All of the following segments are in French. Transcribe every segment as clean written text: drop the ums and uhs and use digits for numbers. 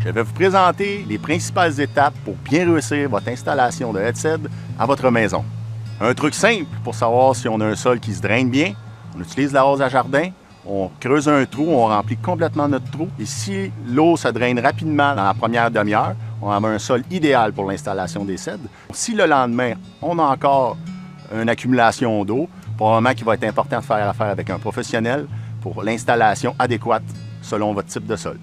Je vais vous présenter les principales étapes pour bien réussir votre installation de Headset à votre maison. Un truc simple pour savoir si on a un sol qui se draine bien, on utilise la hose à jardin, on creuse un trou, on remplit complètement notre trou. Et si l'eau se draine rapidement dans la première demi-heure, on a un sol idéal pour l'installation des cèdres. Si le lendemain, on a encore une accumulation d'eau, probablement qu'il va être important de faire affaire avec un professionnel pour l'installation adéquate selon votre type de sol.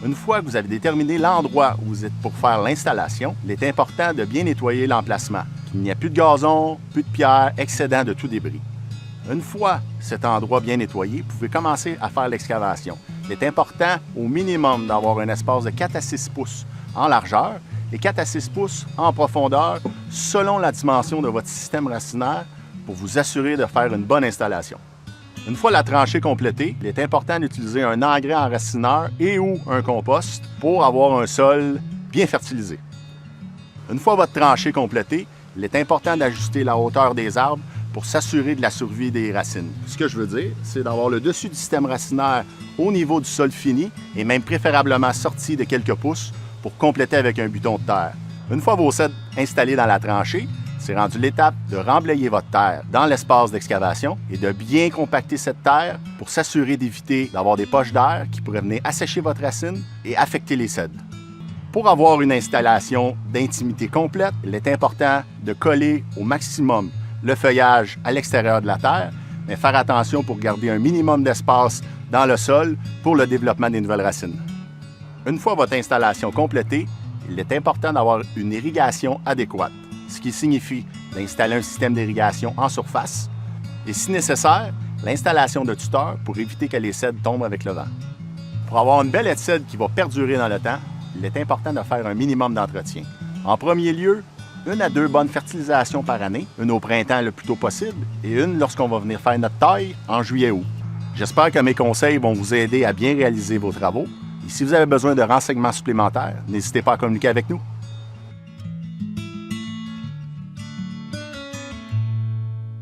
Une fois que vous avez déterminé l'endroit où vous êtes pour faire l'installation, il est important de bien nettoyer l'emplacement, qu'il n'y ait plus de gazon, plus de pierres, excédant de tout débris. Une fois cet endroit bien nettoyé, vous pouvez commencer à faire l'excavation. Il est important au minimum d'avoir un espace de 4 à 6 pouces en largeur et 4 à 6 pouces en profondeur selon la dimension de votre système racinaire pour vous assurer de faire une bonne installation. Une fois la tranchée complétée, il est important d'utiliser un engrais enracineur et ou un compost pour avoir un sol bien fertilisé. Une fois votre tranchée complétée, il est important d'ajuster la hauteur des arbres pour s'assurer de la survie des racines. Ce que je veux dire, c'est d'avoir le dessus du système racinaire au niveau du sol fini et même préférablement sorti de quelques pouces pour compléter avec un buton de terre. Une fois vos cèdres installés dans la tranchée, c'est rendu l'étape de remblayer votre terre dans l'espace d'excavation et de bien compacter cette terre pour s'assurer d'éviter d'avoir des poches d'air qui pourraient venir assécher votre racine et affecter les cèdres. Pour avoir une installation d'intimité complète, il est important de coller au maximum le feuillage à l'extérieur de la terre, mais faire attention pour garder un minimum d'espace dans le sol pour le développement des nouvelles racines. Une fois votre installation complétée, il est important d'avoir une irrigation adéquate, ce qui signifie d'installer un système d'irrigation en surface et, si nécessaire, l'installation de tuteurs pour éviter que les cèdres tombent avec le vent. Pour avoir une belle haie de cèdre qui va perdurer dans le temps, il est important de faire un minimum d'entretien. En premier lieu, 1 à 2 bonnes fertilisations par année, une au printemps le plus tôt possible et une lorsqu'on va venir faire notre taille en juillet-août. J'espère que mes conseils vont vous aider à bien réaliser vos travaux. Et si vous avez besoin de renseignements supplémentaires, n'hésitez pas à communiquer avec nous.